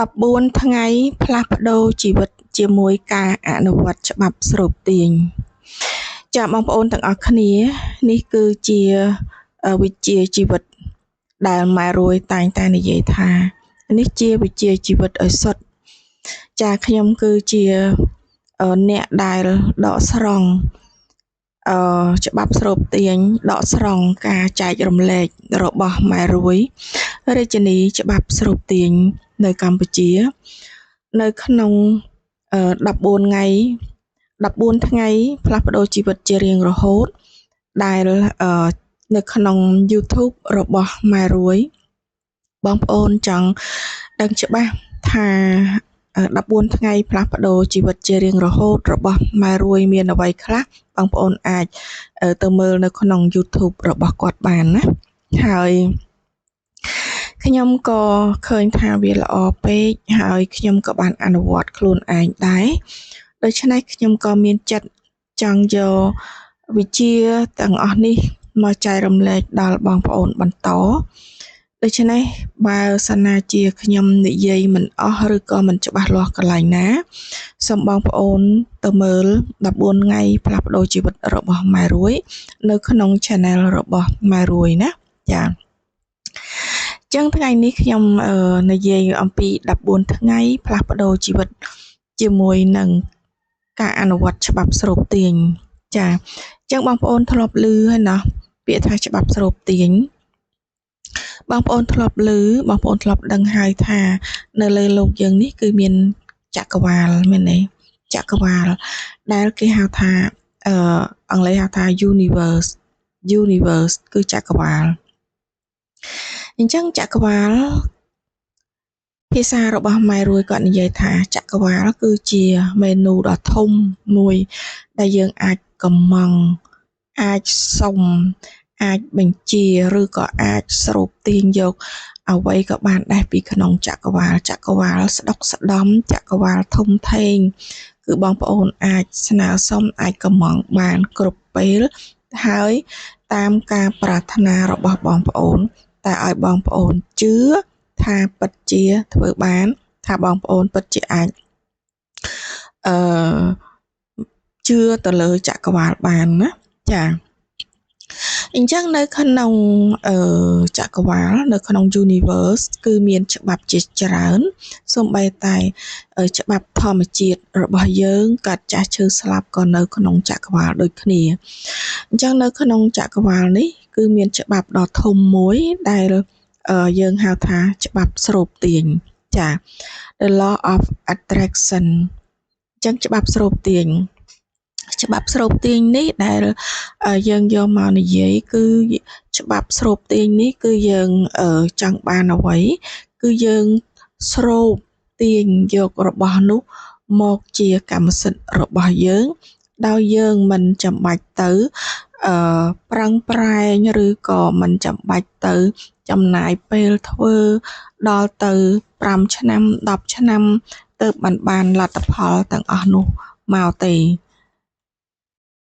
14ថ្ងៃផ្លាស់ប្ដូរជីវិតជាមួយការអនុវត្តច្បាប់ស្រូបទាញចា៎បងប្អូនទាំងអស់គ្នានេះគឺជាវិជ្ជាជីវិតដែលម៉ែរួយតែងតែនិយាយថានេះជាវិជ្ជាជីវិតឲ្យសុទ្ធចា៎ខ្ញុំគឺជាអ្នកដែលដកស្រង់ច្បាប់ស្រូបទាញដកស្រង់ការចែករំលែករបស់ម៉ែរួយរាជិនីច្បាប់ស្រូបទាញនៅកម្ពុជានៅក្នុង14ថ្ងៃផ្លាស់ប្ដូរជីវិតជារៀងរហូតដែលនៅក្នុង YouTube របស់ម៉ែរួយបងប្អូនចង់ដឹងច្បាស់ថា14ថ្ងៃផ្លាស់ប្ដូរជីវិតជារៀងរហូតរបស់ម៉ែរួយមានអ្វីខ្លះបងប្អូនអាចទៅមើលនៅក្នុង YouTube របស់គាត់បានណាហើយខ្ញុំក៏ឃើញថាវាល្អពេកហើយខ្ញុំក៏បានអនុវត្តខ្លួនឯងដែរដូច្នេះខ្ញុំក៏មានចិត្តចង់យកវិជ្ជាទាំងអស់នេះមកចែករំលែកដល់បងប្អូនបន្តដូច្នេះបើសិនណាជាខ្ញុំនិយាយមិនអស់ឬក៏មិនច្បាស់លាស់កន្លែងណាសូមបងប្អូនទៅមើល14ថ្ងៃផ្លាស់ប្ដូរជីវិតរបស់ម៉ែរួយនៅក្នុង Channel របស់ម៉ែរួយណាចា៎ចឹងថ្ងៃនេះខ្ញុំនិយាយអំពី14ថ្ងៃផ្លាស់ប្ដូរជីវិតជាមួយនឹងការអនុវត្តច្បាប់ស្រូបទាញចា៎ចឹងបងប្អូនធ្លាប់ឮហើយណាពាក្យថាច្បាប់ស្រូបទាញបងប្អូនធ្លាប់ឮបងប្អូនធ្លាប់ដឹងហើយថានៅលើโลกយើងនេះគឺមានចក្រវាលមែនទេចក្រវាលដែលគេហៅថាអង់គ្លេសហៅថា universe គឺចក្រវាលអញ្ចឹងចក្រវាលភាសារបស់ម៉ែរួយគាត់និយាយថាចក្រវាលគឺជាមេនូដ៏ធំមួយដែលយើងអាចកំងអាចសុំអាចបញ្ជាឬក៏អាចស្រូបទាញយកអ្វីក៏បានដែរពីក្នុងចក្រវាលស្ដុកស្ដំចក្រវាលធំធេងគឺបងប្អូនអាចស្នើសុំអាចកំងបានគ្រប់ពេលហើយតាមការប្រាថ្នារបស់បងប្អូនតែឲ្យបងប្អូនជឿថាពិតជាធ្វើបានថាបងប្អូនពិតជាអាចជឿទៅលើចក្រវាលបានណាចា៎អញ្ចឹងនៅក្នុងចក្រវាលនៅក្នុង universe គឺមានច្បាប់ជាច្រើនសូម្បីតែច្បាប់ធម្មជាតិរបស់យើងកាត់ចាស់ឈឺស្លាប់ក៏នៅក្នុងចក្រវាលដូចគ្នាអញ្ចឹងនៅក្នុងចក្រវាលនេះគឺមានច្បាប់ដ៏ធំមួយដែលយើងហៅថាច្បាប់ស្រូបទាញចា The Law of Attraction អញ្ចឹងច្បាប់ស្រូបទាញនេះដែលយើងយកមកនិយាយគឺច្បាប់ស្រូបទាញនេះគឺយើងចង់បានអ្វីគឺយើងស្រូបទាញយករបស់នោះមកជាកម្មសិទ្ធិរបស់យើងដោយយើងមិនចាំបាច់ទៅប្រឹងប្រែងឬក៏មិនចាំបាច់ទៅចំណាយពេលធ្វើដល់ទៅ5ឆ្នាំ10ឆ្នាំទើបបានលទ្ធផលទាំងអស់នោះមកទេ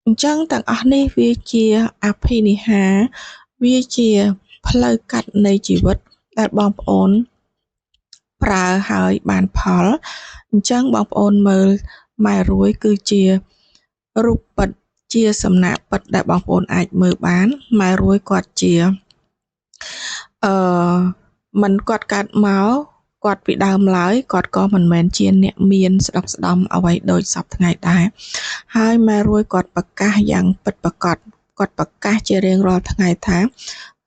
អញ្ចឹងទាំងអស់នេះវាជាអភិនិហាវាជាផ្លូវកាត់នៃជីវិតដែលបងប្អូនប្រើហើយបានផលអញ្ចឹងបងប្អូនមើលម៉ែរួយគឺជារូបពិតជាសំណាកពិតដែលបងប្អូនអាចមើលបានម៉ែរួយគាត់ជាមិនគាត់កើតមកគាត់ពីដើមឡើយគាត់ក៏មិនមែនជាអ្នកមានស្ដុកស្ដំអ្វីដូចសពថ្ងៃដែរហើយម៉ែរួយគាត់ប្រកាសយ៉ាងពិតប្រាកដគាត់ប្រកាសជារៀងរាល់ថ្ងៃថា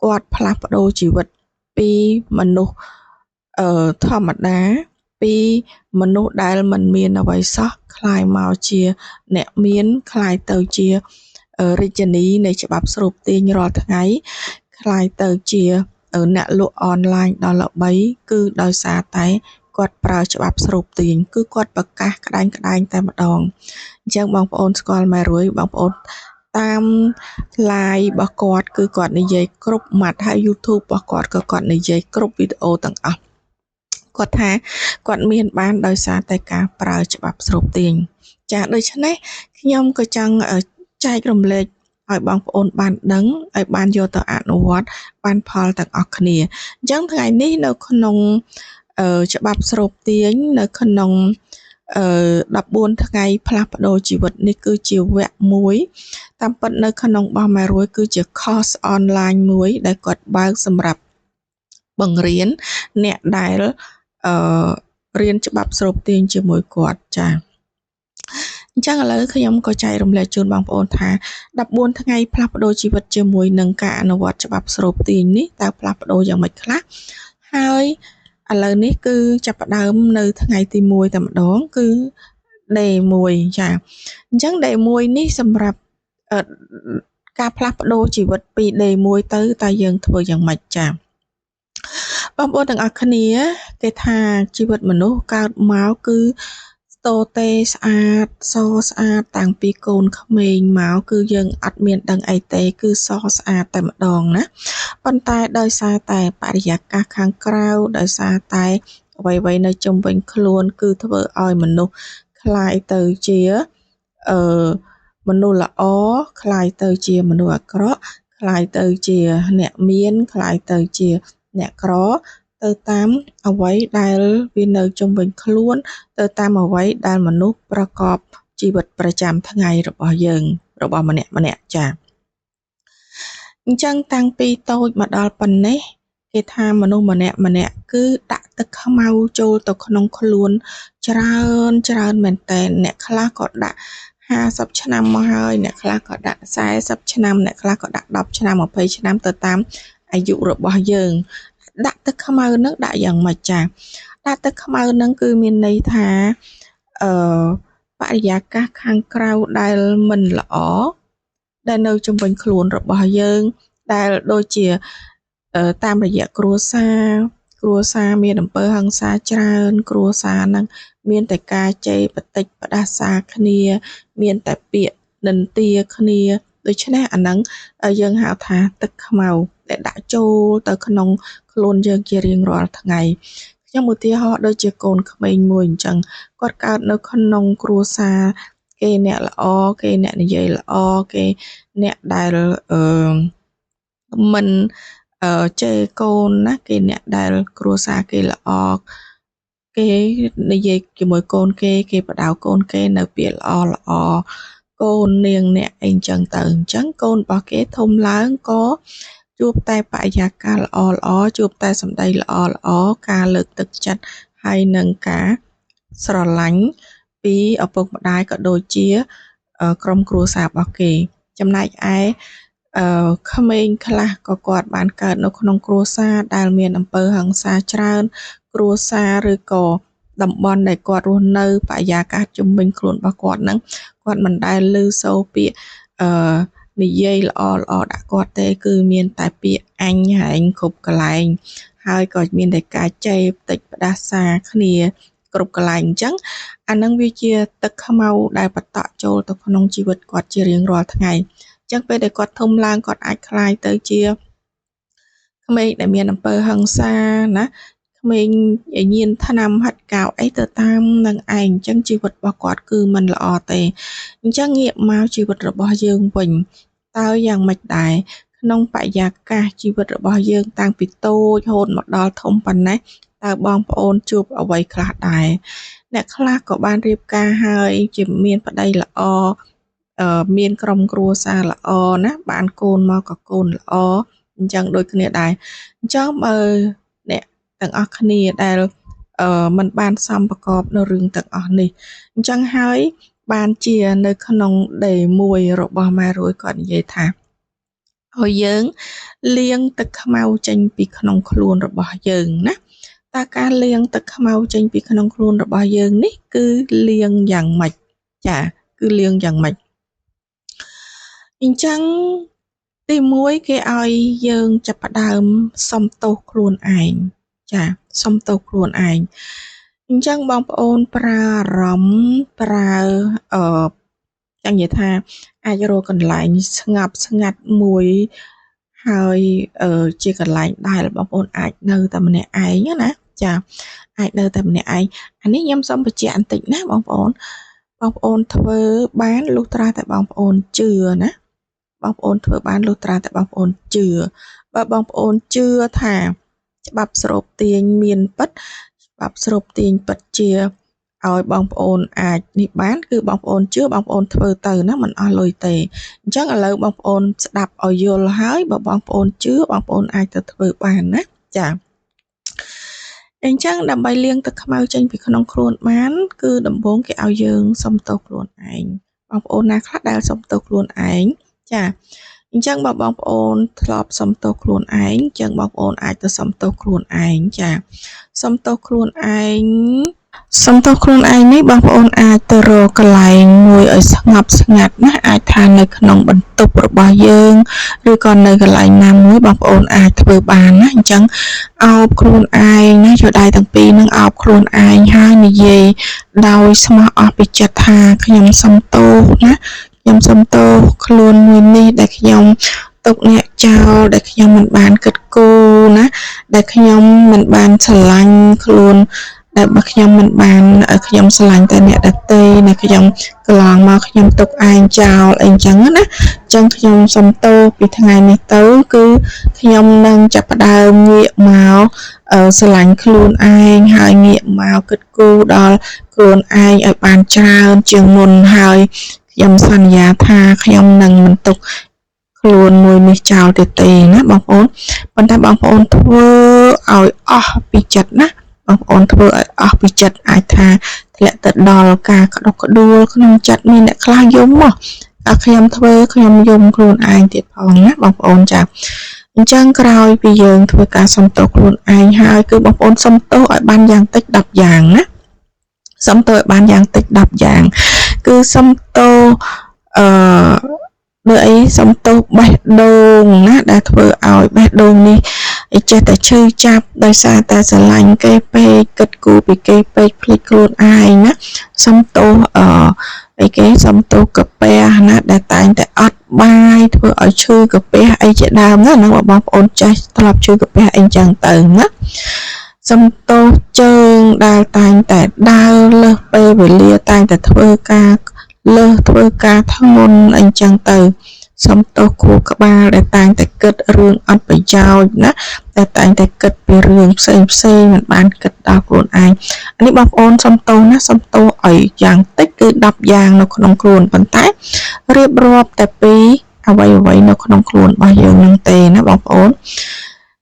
គាត់ផ្លាស់ប្ដូរជីវិតពីមនុស្សធម្មតាពីមនុស្សដែលមិនមានអ្វីសោះคล้ายមកជាអ្នកមានคล้ายទៅជារាជិនីនៃច្បាប់ស្រូបទាញរាល់ថ្ងៃคล้ายទៅជាអ្នកលក់អនឡាញដ៏ល្បីគឺដោយសារតែគាត់ប្រើច្បាប់ស្រូបទាញគឺគាត់ប្រកាសក្តែងតែម្ដងអញ្ចឹងបងប្អូនស្គាល់ម៉ែរួយបងប្អូនតាម live របស់គាត់គឺគាត់និយាយគ្រប់ម៉ាត់ហើយ YouTube របស់គាត់ក៏គាត់និយាយគ្រប់វីដេអូទាំងអស់គាត់ថាគាត់មានបានដោយសារតែការប្រើច្បាប់ស្រូបទាញចា៎ដូច្នេះខ្ញុំក៏ចង់ចែករំលែកឲ្យបងប្អូនបានដឹងឲ្យបានយកទៅអនុវត្តបានផលទាំងអស់គ្នាអញ្ចឹងថ្ងៃនេះនៅក្នុង ច្បាប់ស្រូបទាញនៅក្នុង14ថ្ងៃផ្លាស់ប្ដូរជីវិតនេះគឺជាវគ្គមួយតាមពិតនៅក្នុងបោះម៉ែរួយគឺជា course online មួយដែលគាត់បើកសម្រាប់បង្រៀនអ្នកដែលរៀនច្បាប់ស្រូបទាញជាមួយគាត់ចា៎អញ្ចឹងឥឡូវខ្ញុំក៏ចែករំលែកជូនបងប្អូនថា14ថ្ងៃផ្លាស់ប្ដូរជីវិតជាមួយនឹងការអនុវត្តច្បាប់ស្រូបទាញនេះតើផ្លាស់ប្ដូរយ៉ាងម៉េចខ្លះហើយឥឡូវនេះគឺចាប់ផ្ដើមនៅថ្ងៃទី1តែម្ដងគឺ day 1ចាអញ្ចឹង day 1នេះសម្រាប់ការផ្លាស់ប្ដូរជីវិតពី day 1ទៅតើយើងធ្វើយ៉ាងម៉េចចាបងប្អូនទាំងអស់គ្នាគេថាជីវិតមនុស្សកើតមកគឺស្ទទេស្អាតសស្អាតតាំងពីកូនក្មេងមកគឺយើងអត់មានដឹងអីទេគឺសស្អាតតែម្ដងណាប៉ុន្តែដោយសារតែបរិយាកាសខាងក្រៅដោយសារតែអ្វីៗនៅជុំវិញខ្លួនគឺធ្វើឲ្យមនុស្សคล้ายទៅជាមនុស្សល្អคล้ายទៅជាមនុស្សអាក្រក់คล้ายទៅជាអ្នកមានคล้ายទៅជាអ្នកក្រទៅតាមអ្វីដែលវានៅជុំវិញខ្លួនទៅតាមអ្វីដែលមនុស្សប្រកបជីវិតប្រចាំថ្ងៃរបស់យើងរបស់ម្នាក់ចា៎អញ្ចឹងតាំងពីតូចមកដល់ប៉ុណ្ណេះគេថាមនុស្សម្នាក់គឺដាក់ទឹកខ្មៅចូលទៅក្នុងខ្លួនច្រើនមែនតើអ្នកខ្លះក៏ដាក់50ឆ្នាំមកហើយអ្នកខ្លះក៏ដាក់40ឆ្នាំអ្នកខ្លះក៏ដាក់10ឆ្នាំ20ឆ្នាំទៅតាមអាយុរបស់យើងដាក់ទឹកខ្មៅនឹងដាក់យ៉ាងម៉េចចាដាក់ទឹកខ្មៅនឹងគឺមានន័យថាបរិយាកាសខាងក្រៅដែលមិនល្អដែលនៅជុំវិញខ្លួនរបស់យើងដែលដូចជាតាមរយៈគ្រួសារមានអំពើហិង្សាច្រើនគ្រួសារហ្នឹងមានតែការជេរបតិចផ្ដាសាគ្នាមានតែពាក្យនិន្ទាគ្នាដូច្នេះអាហ្នឹងយើងហៅថាទឹកខ្មៅដែលដាក់ចូលទៅក្នុងខ្លួនយើងជារៀងរាល់ថ្ងៃខ្ញុំឧទាហរណ៍ដូចជាកូនក្មេងមួយអញ្ចឹងគាត់កើតនៅក្នុងគ្រួសារគេអ្នកល្អគេអ្នកនិយាយល្អគេអ្នកដែលមិនជេរកូនណាគេអ្នកដែលគ្រួសារគេល្អគេនិយាយជាមួយកូនគេបដៅកូនគេនៅពាក្យល្អកូននាងអ្នកអីចឹងទៅអញ្ចឹងកូនរបស់គេធំឡើងក៏ជួបតែបរិយាកាសល្អជួបតែសម្ដីល្អការលើកទឹកចិត្តហើយនឹងការស្រឡាញ់ពីឪពុកម្ដាយក៏ដូចជាក្រុមគ្រួសាររបស់គេចំណែកឯក្មេងខ្លះក៏គាត់បានកើតនៅក្នុងគ្រួសារដែលមានអំពើហិង្សាច្រើនគ្រួសារឬក៏តំបន់ដែលគាត់រស់នៅបរិយាកាសជុំវិញខ្លួនរបស់គាត់ហ្នឹងគាត់មិនដែលឮសូរពាក្យនិយាយល្អដាក់គាត់ទេគឺមានតែពាក្យអញហែងគ្រប់កន្លែងហើយក៏មានតែការចែកផ្តិចផ្ដាសាគ្នាគ្រប់កន្លែងអញ្ចឹងអានឹងវាជាទឹកខ្មៅដែលបន្តចូលទៅក្នុងជីវិតគាត់ជារៀងរាល់ថ្ងៃអញ្ចឹងពេលដែលគាត់ធំឡើងគាត់អាចคลายទៅជាក្មេងដែលមានអំពើហិង្សាណាក្មេងញៀនថ្នាំហាត់កៅអីទៅតាមនឹងឯងអញ្ចឹងជីវិតរបស់គាត់គឺមិនល្អទេអញ្ចឹងងាកមកជីវិតរបស់យើងវិញតើយ៉ាងម៉េចដែរក្នុងបរិយាកាសជីវិតរបស់យើងតាំងពីតូចរហូតមកដល់ធំប៉ុណ្ណេះតើបងប្អូនជួបអ្វីខ្លះដែរអ្នកខ្លះក៏បានរៀបការហើយជាមានប្តីល្អមានក្រុមគ្រួសារល្អណាបានកូនមកក៏កូនល្អអញ្ចឹងដូចគ្នាដែរអញ្ចឹងបើអ្នកទាំងអស់គ្នាដែលมันបានសំប្រកបនៅរឿងទាំងអស់នេះអញ្ចឹងហើយបានជានៅក្នុង day 1របស់ម៉ែរួយគាត់និយាយថាឲ្យយើងលាងទឹកខ្មៅចេញពីក្នុងខ្លួនរបស់យើងណាតើការលាងទឹកខ្មៅចេញពីក្នុងខ្លួនរបស់យើងនេះគឺលាងយ៉ាងម៉េចចាគឺលាងយ៉ាងម៉េចអញ្ចឹងទី1គេឲ្យយើងចាប់ផ្ដើមសុំទោសខ្លួនឯងចាសុំទោសខ្លួនឯងអញ្ចឹងបងប្អូនប្រើអារម្មណ៍ប្រើចង់និយាយថាអាចរកកន្លែងស្ងប់ស្ងាត់មួយហើយជាកន្លែងដែលបងប្អូនអាចនៅតែម្នាក់ឯងណាចាអាចនៅតែម្នាក់ឯងអានេះខ្ញុំសូមបញ្ជាក់បន្តិចណាបងប្អូនធ្វើបានលុះត្រាតែបងប្អូនជឿណាបងប្អូនធ្វើបានលុះត្រាតែបងប្អូនជឿបើបងប្អូនជឿថាច្បាប់ស្រូបទាញមានពិត ច្បាប់ស្រូបទាញពិតជាឲ្យបងប្អូនអាចនេះបានគឺបងប្អូនជឿបងប្អូនធ្វើទៅណាមិនអស់លុយទេអញ្ចឹងឥឡូវបងប្អូនស្ដាប់ឲ្យយល់ហើយបើបងប្អូនជឿបងប្អូនអាចទៅធ្វើបានណាចាអញ្ចឹងដើម្បីលាងទឹកខ្មៅចេញពីក្នុងខ្លួនបានគឺដំបូងគេឲ្យយើងសុំទោសខ្លួនឯងបងប្អូនណាខ្លះដែលសុំទោសខ្លួនឯងចាអញ្ចឹងបើបងប្អូនធ្លាប់សុំទោសខ្លួនឯងអញ្ចឹងបងប្អូនអាចទៅសុំទោសខ្លួនឯងចាសុំទោសខ្លួនឯងនេះបងប្អូនអាចទៅរកកន្លែងមួយឲ្យស្ងប់ស្ងាត់ណាអាចថានៅក្នុងបន្ទប់របស់យើងឬក៏នៅកន្លែងណាមួយបងប្អូនអាចធ្វើបានណាអញ្ចឹងអោបខ្លួនឯងណាយកដៃទាំងពីរនឹងអោបខ្លួនឯងហើយនិយាយដោយស្មោះអស់ពីចិត្តថាខ្ញុំសុំទោសណាខ្ញុំសុំទោសខ្លួនមួយនេះដែលខ្ញុំទុកអ្នកចោលដែលខ្ញុំមិនបានគិតគូរណាដែលខ្ញុំមិនបានស្រឡាញ់ខ្លួនដែលបើខ្ញុំមិនបានខ្ញុំស្រឡាញ់តែអ្នកដទៃណាខ្ញុំកន្លងមកខ្ញុំទុកឯងចោលអីចឹងណាអញ្ចឹងខ្ញុំសុំទោសពីថ្ងៃនេះទៅគឺខ្ញុំនឹងចាប់ផ្ដើមងាកមកស្រឡាញ់ខ្លួនឯងហើយងាកមកគិតគូរដល់ខ្លួនឯងឲ្យបានច្រើនជាងមុនហើយខ្ញុំសន្យាថាខ្ញុំនឹងមិនទុកខ្លួនមួយនេះចោលទៀតទេណាបងប្អូនប៉ុន្តែបងប្អូនធ្វើឲ្យអស់ពីចិត្តណាបងប្អូនធ្វើឲ្យអស់ពីចិត្តអាចថាធ្លាក់ទៅដល់ការក្តុកក្តួលក្នុងចិត្តមានអ្នកខ្លះយំមកខ្ញុំធ្វើខ្ញុំយំខ្លួនឯងទៀតផងណាបងប្អូនចាអញ្ចឹងក្រោយពីយើងធ្វើការសុំទោសខ្លួនឯងហើយគឺបងប្អូនសុំទោសឲ្យបានយ៉ាងតិច10យ៉ាងណាសុំទោសឲ្យបានយ៉ាងតិច10យ៉ាងគឺសុំទោសលើអីសុំទោសបេះដូងណាដែលធ្វើឲ្យបេះដូងនេះចេះតែឈឺចាប់ដោយសារតែស្រឡាញ់គេពេកគិតគូរពីគេពេកភ្លេចខ្លួនឯងណាសុំទោសអីគេសុំទោសកាពះណាដែលតែងតែអត់បាយធ្វើឲ្យឈឺកាពះអីជាដើមណានឹងបងប្អូនចេះធ្លាប់ឈឺកាពះអីចឹងទៅណាសុំទោសជើងដែលតែងតែដើរលើសពេលវេលាតែងតែធ្វើការធ្ងន់អីចឹងទៅសុំទោសខួរក្បាលដែលតែងតែគិតរឿងអត់ប្រយោជន៍ណាតែតែងតែគិតពីរឿងផ្សេងមិនបានគិតដល់ខ្លួនឯងនេះបងប្អូនសុំទោសណាសុំទោសឲ្យយ៉ាងតិចគឺ10យ៉ាងនៅក្នុងខ្លួនប៉ុន្តែរៀបរាប់តែពីអ្វីនៅក្នុងខ្លួនរបស់យើងនឹងទេណាបងប្អូន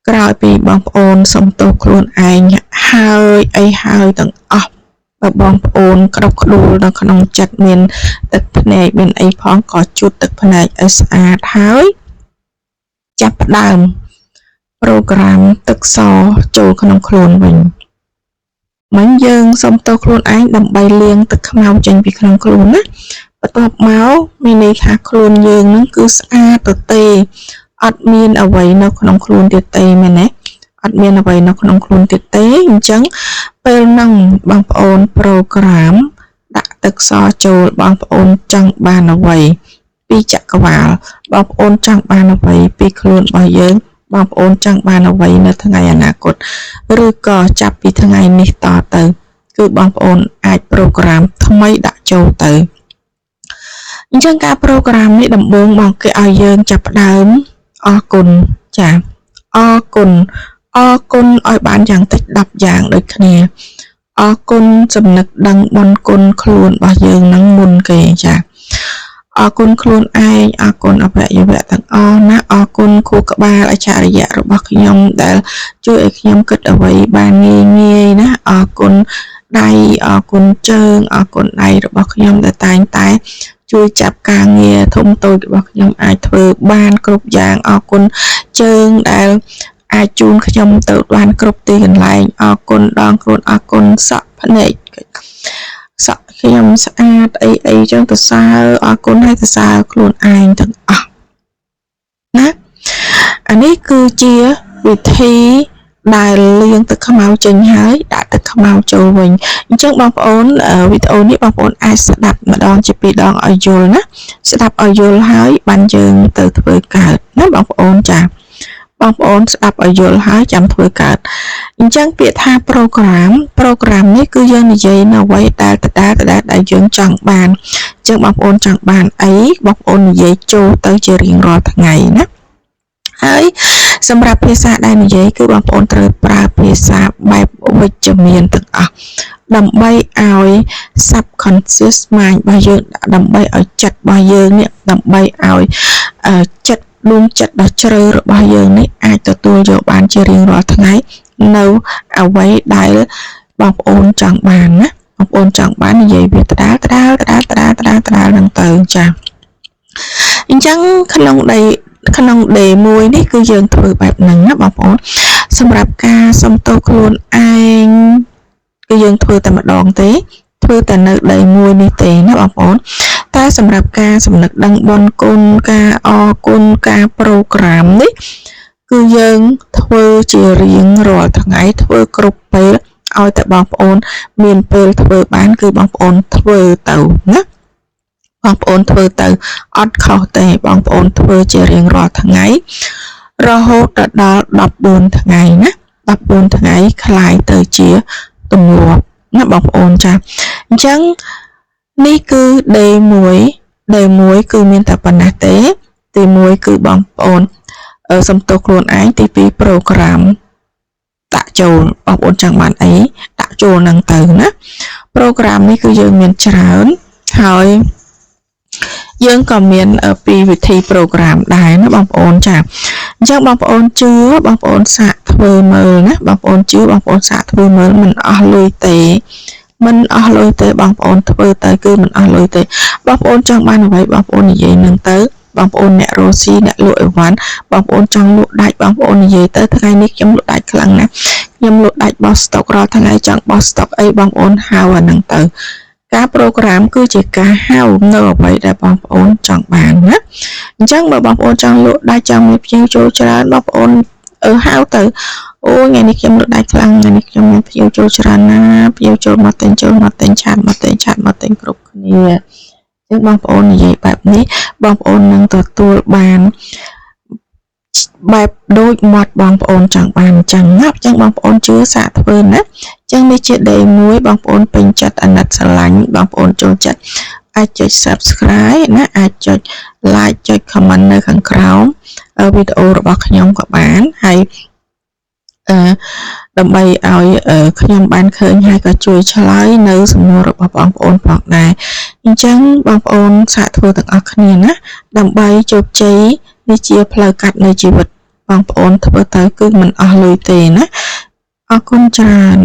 ក្រោយពីបងប្អូនសុំទោសខ្លួនឯងហើយទាំងអស់បើបងប្អូនក្តុកក្តួលនៅក្នុងចិត្តមានទឹកភ្នែកមានអីផងក៏ជូតទឹកភ្នែកឲ្យស្អាតហើយចាប់ផ្ដើមប្រូក្រាមទឹកសចូលក្នុងខ្លួនវិញមិញយើងសុំទោសខ្លួនឯងដើម្បីលាងទឹកខ្មៅចេញពីក្នុងខ្លួនណាបន្ទាប់មកមានន័យថាខ្លួនយើងនឹងគឺស្អាតទៅទេអត់មានអ្វីនៅក្នុងខ្លួនទៀតទេមែនទេអត់មានអ្វីនៅក្នុងខ្លួនទៀតទេអញ្ចឹងពេលហ្នឹងបងប្អូនប្រូក្រាមដាក់ទឹកសចូលបងប្អូនចង់បានអ្វីពីចក្រវាលបងប្អូនចង់បានអ្វីពីខ្លួនរបស់យើងបងប្អូនចង់បានអ្វីនៅថ្ងៃអនាគតឬក៏ចាប់ពីថ្ងៃនេះតទៅគឺបងប្អូនអាចប្រូក្រាមថ្មីដាក់ចូលទៅអញ្ចឹងការប្រូក្រាមនេះដំបូងមកគេឲ្យយើងចាប់ផ្ដើមអរគុណចាអរគុណឲ្យបានយ៉ាងតិច10យ៉ាងដូចគ្នាអរគុណចំណឹកដឹងបុណ្យគុណខ្លួនរបស់យើងនឹងមុនគេចាអរគុណខ្លួនឯងអរគុណអវយវៈទាំងអស់ណាអរគុណខួរក្បាលអច្ឆរិយៈរបស់ខ្ញុំដែលជួយឲ្យខ្ញុំគិតអ្វីបានងាយណាអរគុណដៃអរគុណជើងអរគុណដៃរបស់ខ្ញុំដែលតែងតែជួយចាប់ការងារធំតូចរបស់ខ្ញុំអាចធ្វើបានគ្រប់យ៉ាងអរគុណជើងដែលអាចជូនខ្ញុំទៅបានគ្រប់ទីកន្លែងអរគុណដងខ្លួនអរគុណសក់ភ្នែកសក់ខ្ញុំស្អាតអីចឹងទៅសើអរគុណឲ្យទៅសើខ្លួនឯងទាំងអស់ណាអានេះគឺជាវិធីដែលលាងទឹកខ្មៅចេញហើយដាក់ទឹកខ្មៅចូលវិញអញ្ចឹងបងប្អូនវីដេអូនេះបងប្អូនអាចស្ដាប់ម្ដងជាពីរដងឲ្យយល់ណាស្ដាប់ឲ្យយល់ហើយបានយើងទៅធ្វើកើតណាបងប្អូនចាបងប្អូនស្ដាប់ឲ្យយល់ហើយចាំធ្វើកើតអញ្ចឹងពាក្យថាប្រូក្រាមនេះគឺយើងនិយាយនៅអ្វីដែលដែលយើងចង់បានអញ្ចឹងបងប្អូនចង់បានអីបងប្អូននិយាយចូលទៅជារៀងរាល់ថ្ងៃណាហើយ សម្រាប់ភាសាដែលនិយាយគឺបងប្អូនត្រូវប្រើភាសាបែបវិជ្ជមានទាំងអស់ដើម្បីឲ្យ subconscious mind របស់យើងដើម្បីឲ្យចិត្តរបស់យើងនេះដើម្បីឲ្យចិត្តដួងចិត្តដ៏ជ្រៅរបស់យើងនេះអាចទទួលយកបានជារៀងរាល់ថ្ងៃនៅអ្វីដែលបងប្អូនចង់បានណាបងប្អូនចង់បាននិយាយវាដដែលហ្នឹងទៅចាអញ្ចឹងក្នុង day មួយនេះគឺយើងធ្វើបែបហ្នឹងណាបងប្អូនសម្រាប់ការសំទោសខ្លួនឯងគឺយើងធ្វើតែម្ដងទេធ្វើតែនៅ day មួយនេះទេណាបងប្អូនតែសម្រាប់ការសំណឹកដឹងបុណ្យគុណការអរគុណការ program នេះគឺយើងធ្វើជារៀងរាល់ថ្ងៃធ្វើគ្រប់ពេលឲ្យតែបងប្អូនមានពេលធ្វើបានគឺបងប្អូនធ្វើទៅណាបងប្អូនធ្វើទៅអត់ខុសទេបងប្អូនធ្វើជារៀងរាល់ថ្ងៃរហូតដល់14ថ្ងៃណា14ថ្ងៃคล้ายទៅជាទម្លាប់ណាបងប្អូនចាអញ្ចឹងនេះគឺ day 1 គឺមានតែប៉ុណ្ណេះទេទី1គឺបងប្អូនសំទោសខ្លួនឯងទី2 program ដាក់ចូលបងប្អូនចង់បានអីដាក់ចូលហ្នឹងទៅណា program នេះគឺយើងមានច្រើនហើយយើងក៏មានពីវិធី program ដែរណាបងប្អូនចាអញ្ចឹងបងប្អូនជឿបងប្អូនសាកធ្វើមើលណាបងប្អូនជឿបងប្អូនសាកធ្វើមើលមិនអស់លុយទេបងប្អូនធ្វើទៅគឺមិនអស់លុយទេបងប្អូនចង់បានអ្វីបងប្អូននិយាយនឹងទៅបងប្អូនអ្នករស់ស៊ីអ្នកលក់អីវ៉ាន់បងប្អូនចង់លក់ដាច់បងប្អូននិយាយទៅថ្ងៃនេះខ្ញុំលក់ដាច់ខ្លាំងណាស់ខ្ញុំលក់ដាច់បោះស្តុករាល់ថ្ងៃចង់បោះស្តុកអីបងប្អូនហៅអាហ្នឹងទៅការ program គឺជាការហៅនៅអ្វីដែលបងប្អូនចង់បានណាអញ្ចឹងបើបងប្អូនចង់លក់ដាច់ចង់មានភ្ញៀវចូលច្រើនបងប្អូនហៅទៅអូថ្ងៃនេះខ្ញុំលក់ដាច់ខ្លាំងថ្ងៃនេះខ្ញុំមានភ្ញៀវចូលច្រើនណាភ្ញៀវចូលមកទិញឆាតមកទិញគ្រប់គ្នាអញ្ចឹងបងប្អូននិយាយបែបនេះបងប្អូននឹងទទួលបានបែបដូចមាត់បងប្អូនចង់បានអញ្ចឹងណាអញ្ចឹងបងប្អូនជឿសាកធ្វើណាអញ្ចឹងនេះជា day 1បងប្អូនពេញចិត្តអាណិតស្រឡាញ់បងប្អូនចូលចិត្តអាចចុច subscribe ណាអាចចុច like ចុច comment នៅខាងក្រោមវីដេអូរបស់ខ្ញុំក៏បានហើយដើម្បីឲ្យខ្ញុំបានឃើញហើយក៏ជួយឆ្លើយនៅសំណួររបស់បងប្អូនផងដែរអញ្ចឹងបងប្អូនសាកធ្វើទាំងអស់គ្នាណាដើម្បីជោគជ័យនេះជាផ្លូវកាត់នៃជីវិតបងប្អូនធ្វើទៅគឺមិនអស់លុយទេណាអរគុណច្រើន